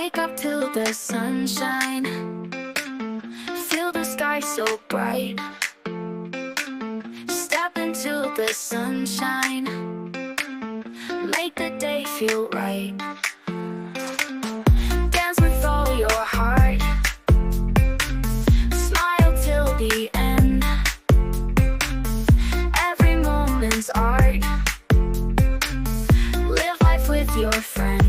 Wake up till the sunshine, feel the sky so bright. Step into the sunshine, make the day feel right. Dance with all your heart, smile till the end. Every moment's art, live life with your friends.